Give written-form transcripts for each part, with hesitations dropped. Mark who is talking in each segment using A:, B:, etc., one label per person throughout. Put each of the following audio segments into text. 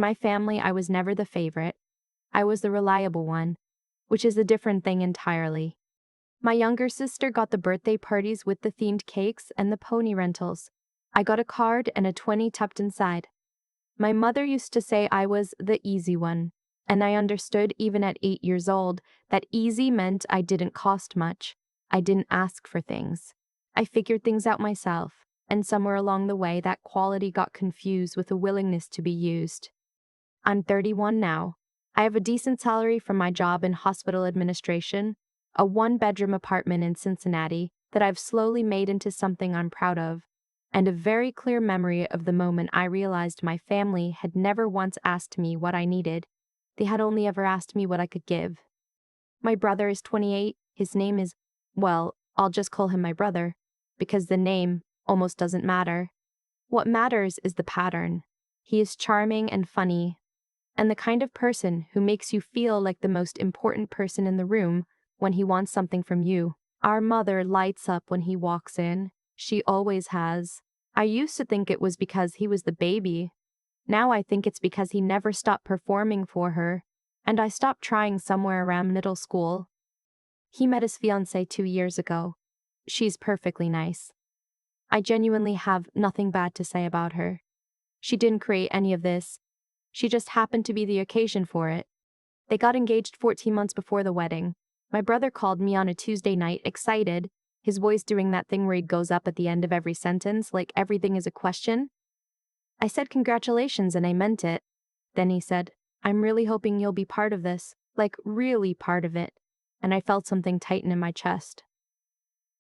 A: My family, I was never the favorite. I was the reliable one, which is a different thing entirely. My younger sister got the birthday parties with the themed cakes and the pony rentals. I got a card and a 20 tucked inside. My mother used to say I was the easy one, and I understood even at 8 years old that easy meant I didn't cost much. I didn't ask for things. I figured things out myself, and somewhere along the way that quality got confused with a willingness to be used. I'm 31 now. I have a decent salary from my job in hospital administration, a one-bedroom apartment in Cincinnati that I've slowly made into something I'm proud of, and a very clear memory of the moment I realized my family had never once asked me what I needed. They had only ever asked me what I could give. My brother is 28. His name is, well, I'll just call him my brother, because the name almost doesn't matter. What matters is the pattern. He is charming and funny, and the kind of person who makes you feel like the most important person in the room when he wants something from you. Our mother lights up when he walks in. She always has. I used to think it was because he was the baby. Now I think it's because he never stopped performing for her, and I stopped trying somewhere around middle school. He met his fiancée 2 years ago. She's perfectly nice. I genuinely have nothing bad to say about her. She didn't create any of this. She just happened to be the occasion for it. They got engaged 14 months before the wedding. My brother called me on a Tuesday night, excited, his voice doing that thing where he goes up at the end of every sentence, like everything is a question. I said congratulations and I meant it. Then he said, I'm really hoping you'll be part of this, like really part of it. And I felt something tighten in my chest.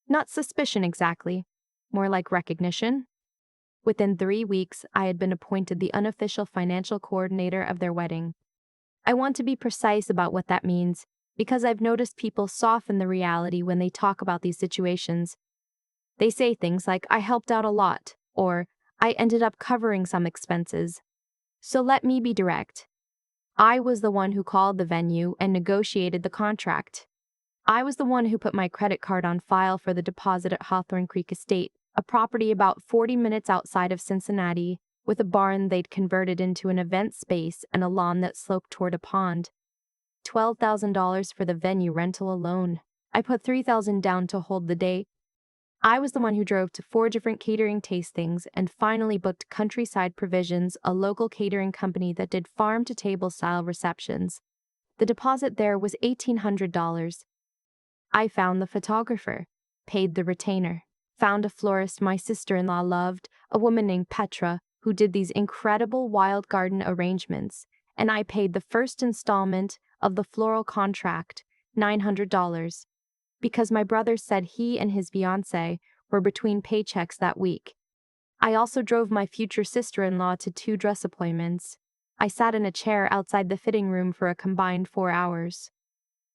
A: Not suspicion exactly, more like recognition. Within 3 weeks, I had been appointed the unofficial financial coordinator of their wedding. I want to be precise about what that means, because I've noticed people soften the reality when they talk about these situations. They say things like, I helped out a lot, or I ended up covering some expenses. So let me be direct. I was the one who called the venue and negotiated the contract. I was the one who put my credit card on file for the deposit at Hawthorne Creek Estate, a property about 40 minutes outside of Cincinnati, with a barn they'd converted into an event space and a lawn that sloped toward a pond. $12,000 for the venue rental alone. I put $3,000 down to hold the date. I was the one who drove to 4 different catering tastings and finally booked Countryside Provisions, a local catering company that did farm-to-table style receptions. The deposit there was $1,800. I found the photographer, paid the retainer, found a florist my sister-in-law loved, a woman named Petra, who did these incredible wild garden arrangements, and I paid the first installment of the floral contract, $900, because my brother said he and his fiancée were between paychecks that week. I also drove my future sister-in-law to 2 dress appointments. I sat in a chair outside the fitting room for a combined 4 hours.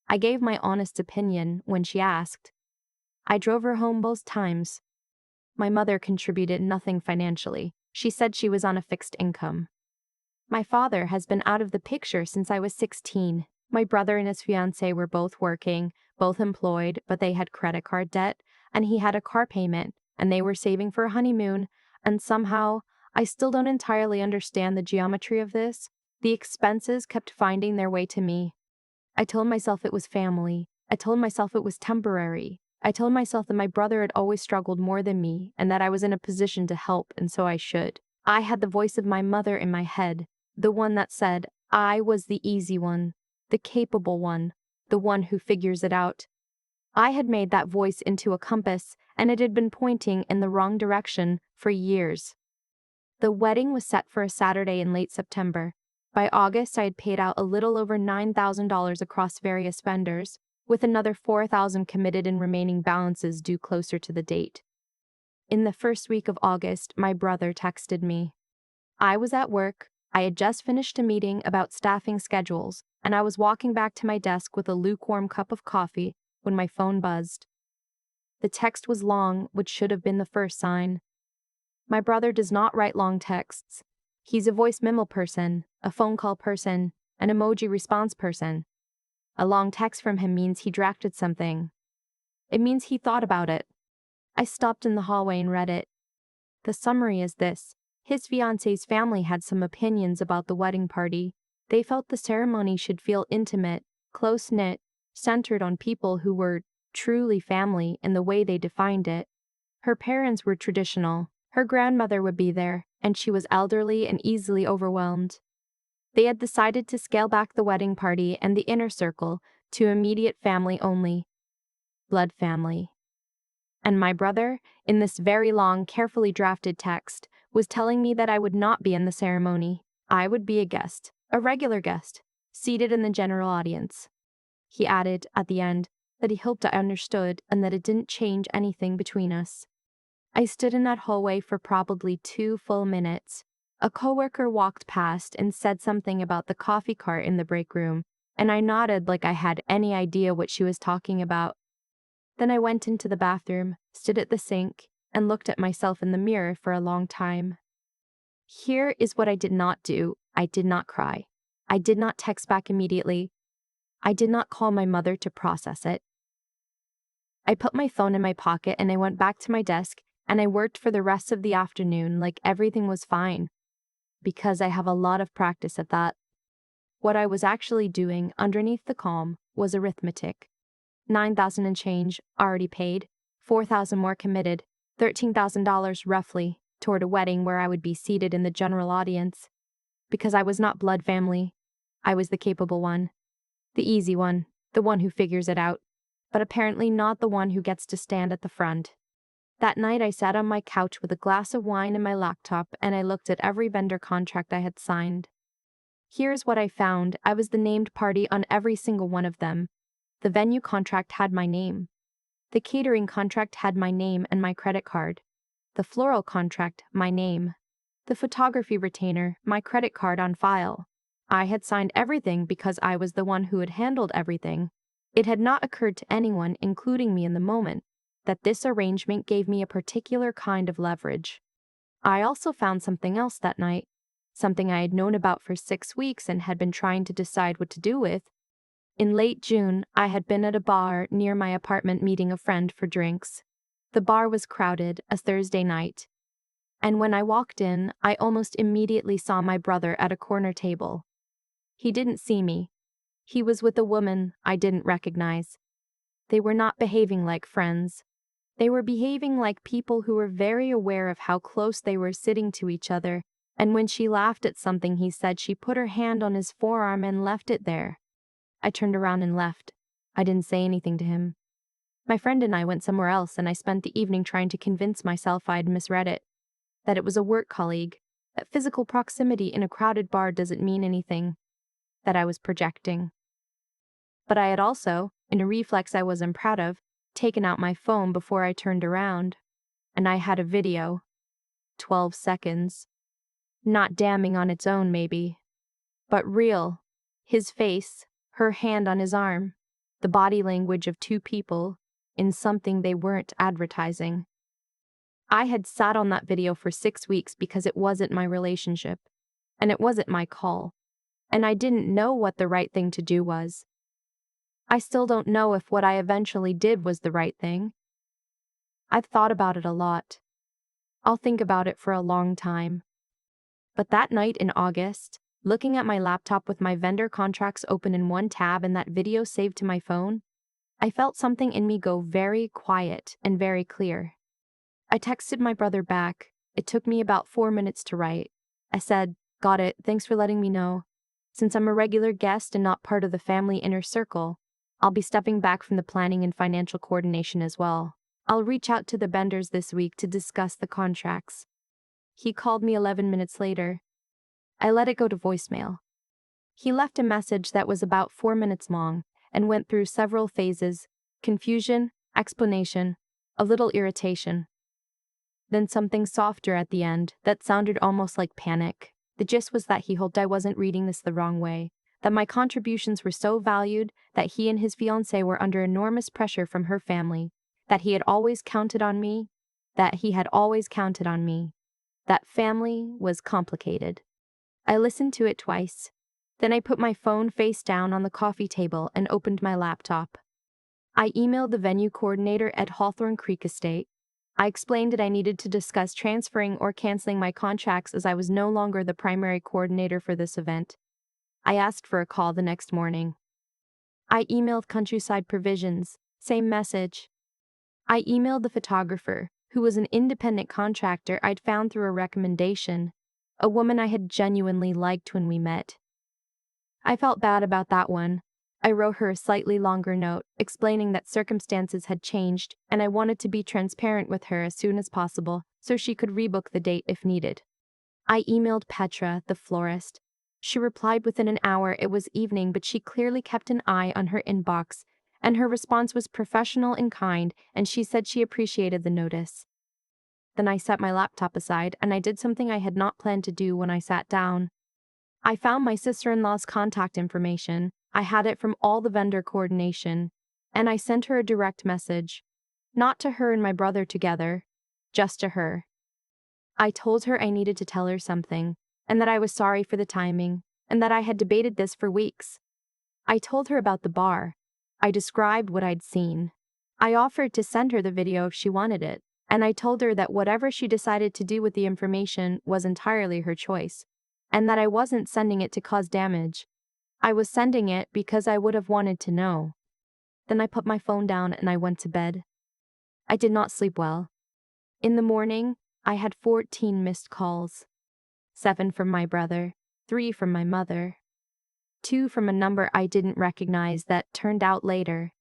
A: I gave my honest opinion when she asked. I drove her home both times. My mother contributed nothing financially. She said she was on a fixed income. My father has been out of the picture since I was 16. My brother and his fiancée were both working, both employed, but they had credit card debt, and he had a car payment, and they were saving for a honeymoon, and somehow, I still don't entirely understand the geometry of this. The expenses kept finding their way to me. I told myself it was family. I told myself it was temporary. I told myself that my brother had always struggled more than me, and that I was in a position to help, and so I should. I had the voice of my mother in my head, the one that said I was the easy one, the capable one, the one who figures it out. I had made that voice into a compass, and it had been pointing in the wrong direction for years. The wedding was set for a Saturday in late September. By August, I had paid out a little over $9,000 across various vendors, with another $4,000 committed and remaining balances due closer to the date. In the first week of August, my brother texted me. I was at work. I had just finished a meeting about staffing schedules, and I was walking back to my desk with a lukewarm cup of coffee when my phone buzzed. The text was long, which should have been the first sign. My brother does not write long texts. He's a voice memo person, a phone call person, an emoji response person. A long text from him means he drafted something. It means he thought about it. I stopped in the hallway and read it. The summary is this. His fiance's family had some opinions about the wedding party. They felt the ceremony should feel intimate, close-knit, centered on people who were truly family in the way they defined it. Her parents were traditional. Her grandmother would be there, and she was elderly and easily overwhelmed. They had decided to scale back the wedding party and the inner circle to immediate family only. Blood family. And my brother, in this very long, carefully drafted text, was telling me that I would not be in the ceremony. I would be a guest, a regular guest, seated in the general audience. He added, at the end, that he hoped I understood and that it didn't change anything between us. I stood in that hallway for probably 2 full minutes. A coworker walked past and said something about the coffee cart in the break room, and I nodded like I had any idea what she was talking about. Then I went into the bathroom, stood at the sink, and looked at myself in the mirror for a long time. Here is what I did not do. I did not cry. I did not text back immediately. I did not call my mother to process it. I put my phone in my pocket and I went back to my desk and I worked for the rest of the afternoon like everything was fine, because I have a lot of practice at that. What I was actually doing underneath the calm was arithmetic. 9,000 and change already paid, 4,000 more committed, $13,000 roughly toward a wedding where I would be seated in the general audience. Because I was not blood family, I was the capable one, the easy one, the one who figures it out, but apparently not the one who gets to stand at the front. That night I sat on my couch with a glass of wine and my laptop and I looked at every vendor contract I had signed. Here's what I found. I was the named party on every single one of them. The venue contract had my name. The catering contract had my name and my credit card. The floral contract, my name. The photography retainer, my credit card on file. I had signed everything because I was the one who had handled everything. It had not occurred to anyone, including me in the moment, that this arrangement gave me a particular kind of leverage. I also found something else that night, something I had known about for 6 weeks and had been trying to decide what to do with. In late June, I had been at a bar near my apartment meeting a friend for drinks. The bar was crowded, a Thursday night. And when I walked in, I almost immediately saw my brother at a corner table. He didn't see me. He was with a woman I didn't recognize. They were not behaving like friends. They were behaving like people who were very aware of how close they were sitting to each other, and when she laughed at something he said, she put her hand on his forearm and left it there. I turned around and left. I didn't say anything to him. My friend and I went somewhere else, and I spent the evening trying to convince myself I'd misread it, that it was a work colleague, that physical proximity in a crowded bar doesn't mean anything, that I was projecting. But I had also, in a reflex I wasn't proud of, taken out my phone before I turned around, and I had a video. 12 seconds. Not damning on its own, maybe, but real. His face, her hand on his arm, the body language of 2 people in something they weren't advertising. I had sat on that video for 6 weeks because it wasn't my relationship, and it wasn't my call, and I didn't know what the right thing to do was. I still don't know if what I eventually did was the right thing. I've thought about it a lot. I'll think about it for a long time. But that night in August, looking at my laptop with my vendor contracts open in one tab and that video saved to my phone, I felt something in me go very quiet and very clear. I texted my brother back. It took me about 4 minutes to write. I said, "Got it, thanks for letting me know. Since I'm a regular guest and not part of the family inner circle, I'll be stepping back from the planning and financial coordination as well. I'll reach out to the vendors this week to discuss the contracts." He called me 11 minutes later. I let it go to voicemail. He left a message that was about 4 minutes long and went through several phases: confusion, explanation, a little irritation. Then something softer at the end that sounded almost like panic. The gist was that he hoped I wasn't reading this the wrong way, that my contributions were so valued that he and his fiancée were under enormous pressure from her family, that he had always counted on me, that family was complicated. I listened to it twice. Then I put my phone face down on the coffee table and opened my laptop. I emailed the venue coordinator at Hawthorne Creek Estate. I explained that I needed to discuss transferring or canceling my contracts as I was no longer the primary coordinator for this event. I asked for a call the next morning. I emailed Countryside Provisions, same message. I emailed the photographer, who was an independent contractor I'd found through a recommendation, a woman I had genuinely liked when we met. I felt bad about that one. I wrote her a slightly longer note, explaining that circumstances had changed and I wanted to be transparent with her as soon as possible so she could rebook the date if needed. I emailed Petra, the florist. She replied within an hour. It was evening, but she clearly kept an eye on her inbox, and her response was professional and kind, and she said she appreciated the notice. Then I set my laptop aside and I did something I had not planned to do when I sat down. I found my sister-in-law's contact information. I had it from all the vendor coordination, and I sent her a direct message. Not to her and my brother together, just to her. I told her I needed to tell her something, and that I was sorry for the timing, and that I had debated this for weeks. I told her about the bar. I described what I'd seen. I offered to send her the video if she wanted it, and I told her that whatever she decided to do with the information was entirely her choice, and that I wasn't sending it to cause damage. I was sending it because I would have wanted to know. Then I put my phone down and I went to bed. I did not sleep well. In the morning, I had 14 missed calls. 7 from my brother, 3 from my mother, 2 from a number I didn't recognize that turned out later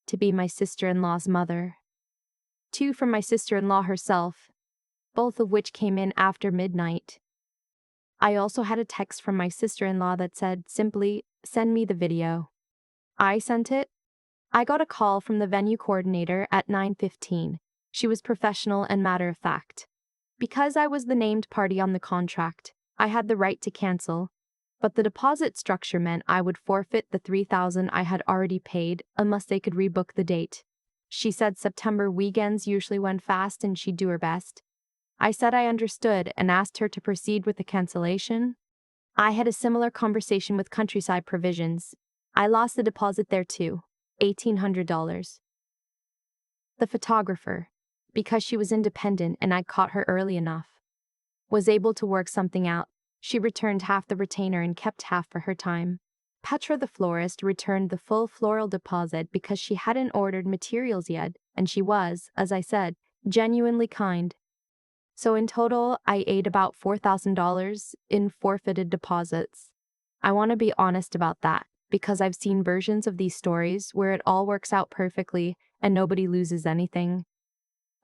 A: to be my sister-in-law's mother, 2 from my sister-in-law herself, both of which came in after midnight. I also had a text from my sister-in-law that said simply, "Send me the video." I sent it. I got a call from the venue coordinator at 9:15. She was professional and matter-of-fact. Because I was the named party on the contract, I had the right to cancel, but the deposit structure meant I would forfeit the $3,000 I had already paid unless they could rebook the date. She said September weekends usually went fast and she'd do her best. I said I understood and asked her to proceed with the cancellation. I had a similar conversation with Countryside Provisions. I lost the deposit there too, $1,800. The photographer, because she was independent and I'd caught her early enough, was able to work something out. She returned half the retainer and kept half for her time. Petra the florist returned the full floral deposit because she hadn't ordered materials yet, and she was, as I said, genuinely kind. So in total, I ate about $4,000 in forfeited deposits. I want to be honest about that, because I've seen versions of these stories where it all works out perfectly and nobody loses anything.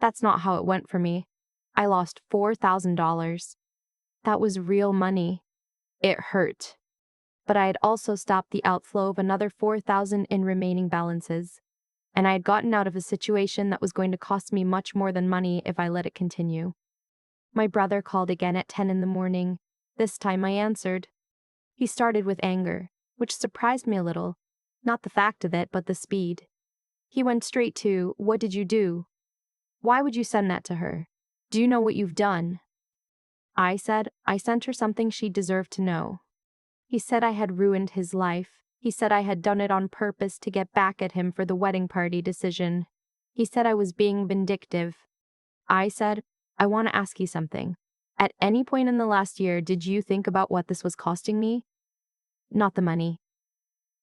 A: That's not how it went for me. I lost $4,000. That was real money. It hurt. But I had also stopped the outflow of another $4,000 in remaining balances, and I had gotten out of a situation that was going to cost me much more than money if I let it continue. My brother called again at 10 in the morning. This time I answered. He started with anger, which surprised me a little. Not the fact of it, but the speed. He went straight to, "What did you do? Why would you send that to her? Do you know what you've done?" I said, I sent her something she deserved to know. He said I had ruined his life. He said I had done it on purpose to get back at him for the wedding party decision. He said I was being vindictive. I said, I want to ask you something. At any point in the last year, did you think about what this was costing me? Not the money.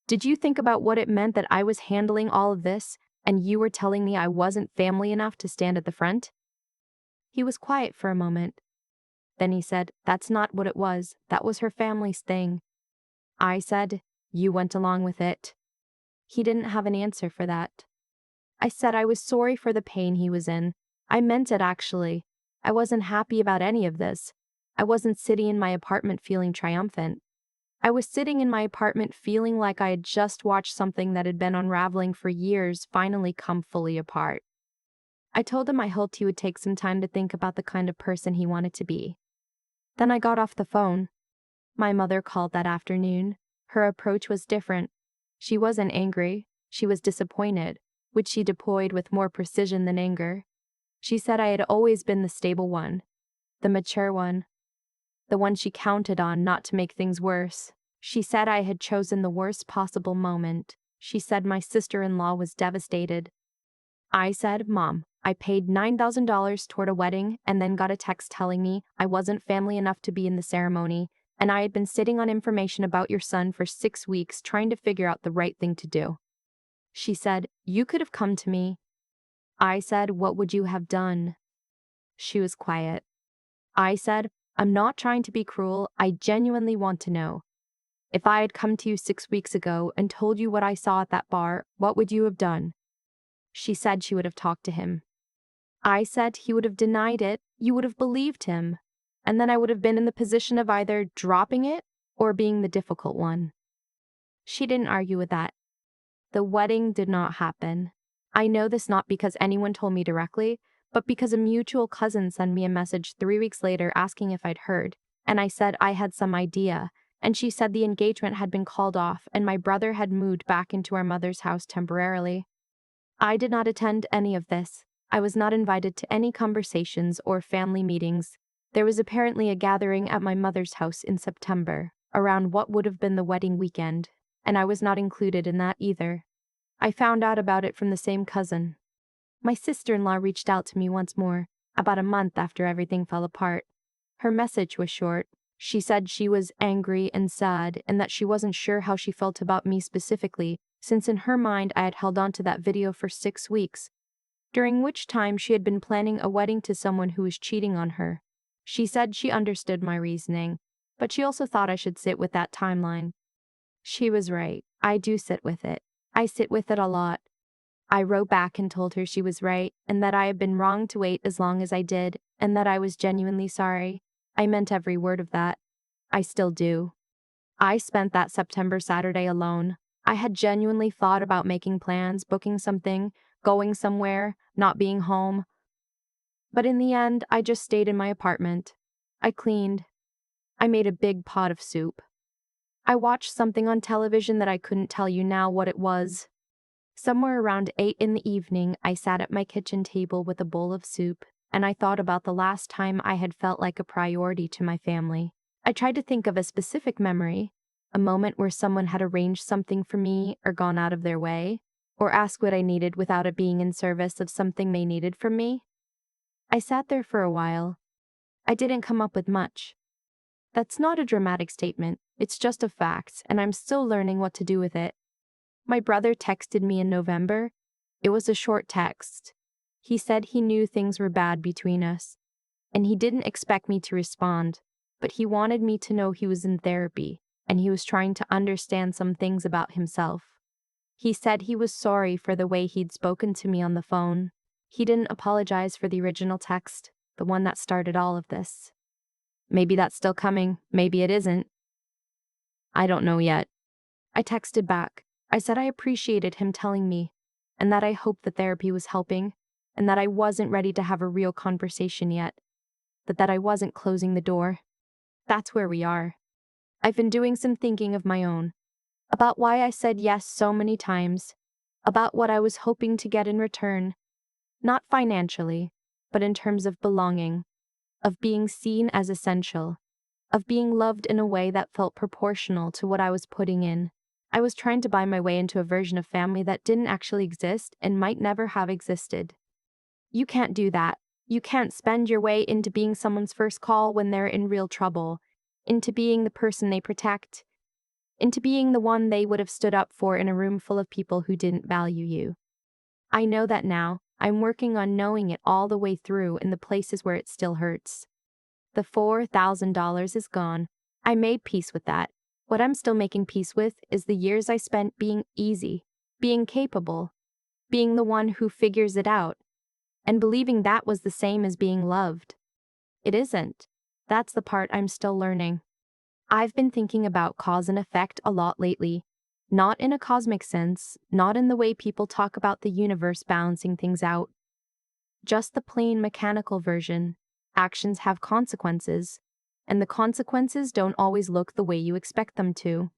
A: Did you think about what it meant that I was handling all of this, and you were telling me I wasn't family enough to stand at the front? He was quiet for a moment. Then he said, "That's not what it was. That was her family's thing." I said, "You went along with it." He didn't have an answer for that. I said I was sorry for the pain he was in. I meant it, actually. I wasn't happy about any of this. I wasn't sitting in my apartment feeling triumphant. I was sitting in my apartment feeling like I had just watched something that had been unraveling for years finally come fully apart. I told him I hoped he would take some time to think about the kind of person he wanted to be. Then I got off the phone. My mother called that afternoon. Her approach was different. She wasn't angry. She was disappointed, which she deployed with more precision than anger. She said I had always been the stable one, the mature one, the one she counted on not to make things worse. She said I had chosen the worst possible moment. She said my sister-in-law was devastated. I said, "Mom, I paid $9,000 toward a wedding and then got a text telling me I wasn't family enough to be in the ceremony, and I had been sitting on information about your son for 6 weeks trying to figure out the right thing to do." She said, "You could have come to me." I said, "What would you have done?" She was quiet. I said, "I'm not trying to be cruel. I genuinely want to know. If I had come to you 6 weeks ago and told you what I saw at that bar, what would you have done?" She said she would have talked to him. I said he would have denied it, you would have believed him, and then I would have been in the position of either dropping it or being the difficult one. She didn't argue with that. The wedding did not happen. I know this not because anyone told me directly, but because a mutual cousin sent me a message 3 weeks later asking if I'd heard, and I said I had some idea, and she said the engagement had been called off and my brother had moved back into our mother's house temporarily. I did not attend any of this. I was not invited to any conversations or family meetings. There was apparently a gathering at my mother's house in September, around what would have been the wedding weekend, and I was not included in that either. I found out about it from the same cousin. My sister-in-law reached out to me once more, about a month after everything fell apart. Her message was short. She said she was angry and sad and that she wasn't sure how she felt about me specifically, since in her mind I had held on to that video for 6 weeks, during which time she had been planning a wedding to someone who was cheating on her. She said she understood my reasoning, but she also thought I should sit with that timeline. She was right. I do sit with it. I sit with it a lot. I wrote back and told her she was right, and that I had been wrong to wait as long as I did, and that I was genuinely sorry. I meant every word of that. I still do. I spent that September Saturday alone. I had genuinely thought about making plans, booking something, going somewhere, not being home. But in the end, I just stayed in my apartment. I cleaned. I made a big pot of soup. I watched something on television that I couldn't tell you now what it was. Somewhere around 8 in the evening, I sat at my kitchen table with a bowl of soup, and I thought about the last time I had felt like a priority to my family. I tried to think of a specific memory, a moment where someone had arranged something for me or gone out of their way, or asked what I needed without it being in service of something they needed from me. I sat there for a while. I didn't come up with much. That's not a dramatic statement, it's just a fact, and I'm still learning what to do with it. My brother texted me in November. It was a short text. He said he knew things were bad between us, and he didn't expect me to respond, but he wanted me to know he was in therapy, and he was trying to understand some things about himself. He said he was sorry for the way he'd spoken to me on the phone. He didn't apologize for the original text, the one that started all of this. Maybe that's still coming, maybe it isn't. I don't know yet. I texted back. I said I appreciated him telling me, and that I hoped the therapy was helping, and that I wasn't ready to have a real conversation yet, but that I wasn't closing the door. That's where we are. I've been doing some thinking of my own, about why I said yes so many times, about what I was hoping to get in return, not financially, but in terms of belonging, of being seen as essential, of being loved in a way that felt proportional to what I was putting in. I was trying to buy my way into a version of family that didn't actually exist and might never have existed. You can't do that. You can't spend your way into being someone's first call when they're in real trouble, into being the person they protect, into being the one they would have stood up for in a room full of people who didn't value you. I know that now. I'm working on knowing it all the way through in the places where it still hurts. The $4,000 is gone. I made peace with that. What I'm still making peace with is the years I spent being easy, being capable, being the one who figures it out, and believing that was the same as being loved. It isn't. That's the part I'm still learning. I've been thinking about cause and effect a lot lately. Not in a cosmic sense, not in the way people talk about the universe balancing things out. Just the plain mechanical version. Actions have consequences, and the consequences don't always look the way you expect them to.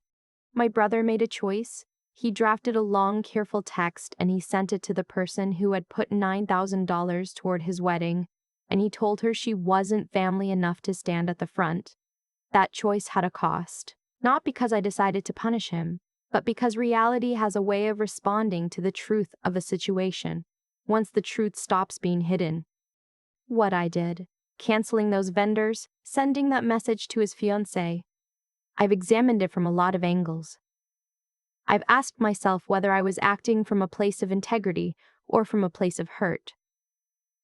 A: My brother made a choice. He drafted a long, careful text and he sent it to the person who had put $9,000 toward his wedding, and he told her she wasn't family enough to stand at the front. That choice had a cost, not because I decided to punish him, but because reality has a way of responding to the truth of a situation. once the truth stops being hidden. What I did. Canceling those vendors, sending that message to his fiancée. I've examined it from a lot of angles. I've asked myself whether I was acting from a place of integrity or from a place of hurt.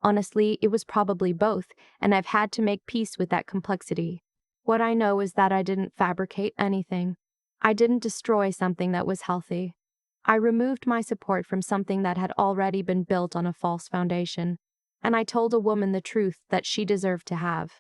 A: Honestly, it was probably both, and I've had to make peace with that complexity. What I know is that I didn't fabricate anything. I didn't destroy something that was healthy. I removed my support from something that had already been built on a false foundation, and I told a woman the truth that she deserved to have.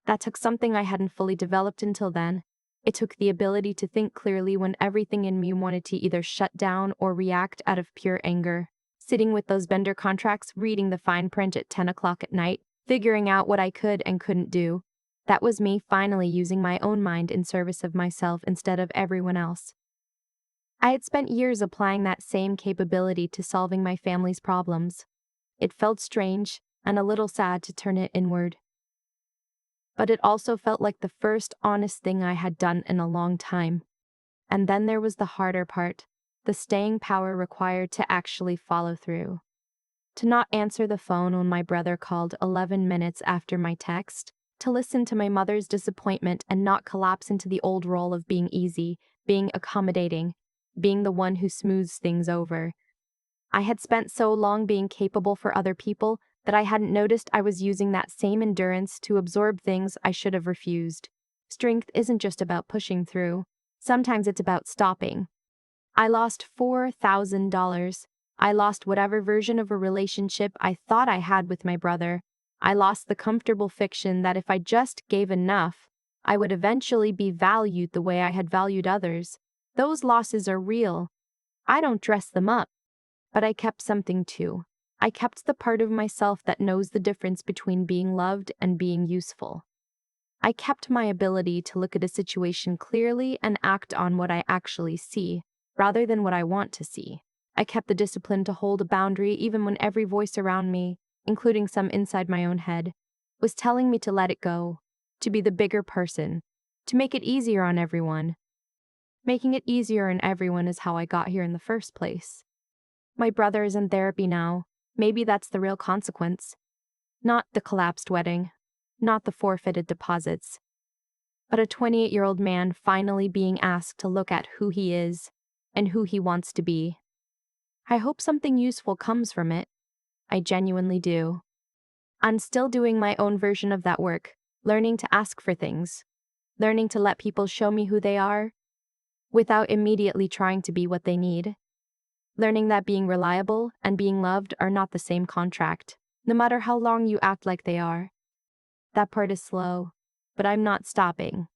A: That took something I hadn't fully developed until then. It took the ability to think clearly when everything in me wanted to either shut down or react out of pure anger. Sitting with those vendor contracts, reading the fine print at 10 o'clock at night, figuring out what I could and couldn't do. That was me finally using my own mind in service of myself instead of everyone else. I had spent years applying that same capability to solving my family's problems. It felt strange and a little sad to turn it inward. But it also felt like the first honest thing I had done in a long time. And then there was the harder part, the staying power required to actually follow through. To not answer the phone when my brother called 11 minutes after my text, to listen to my mother's disappointment and not collapse into the old role of being easy, being accommodating, being the one who smooths things over. I had spent so long being capable for other people that I hadn't noticed I was using that same endurance to absorb things I should have refused. Strength isn't just about pushing through. Sometimes it's about stopping. I lost $4,000. I lost whatever version of a relationship I thought I had with my brother. I lost the comfortable fiction that if I just gave enough, I would eventually be valued the way I had valued others. Those losses are real. I don't dress them up. But I kept something too. I kept the part of myself that knows the difference between being loved and being useful. I kept my ability to look at a situation clearly and act on what I actually see, rather than what I want to see. I kept the discipline to hold a boundary even when every voice around me, including some inside my own head, was telling me to let it go, to be the bigger person, to make it easier on everyone. Making it easier on everyone is how I got here in the first place. My brother is in therapy now. Maybe that's the real consequence. Not the collapsed wedding, not the forfeited deposits, but a 28-year-old man finally being asked to look at who he is and who he wants to be. I hope something useful comes from it. I genuinely do. I'm still doing my own version of that work, learning to ask for things, learning to let people show me who they are, without immediately trying to be what they need. Learning that being reliable and being loved are not the same contract, no matter how long you act like they are. That part is slow, but I'm not stopping.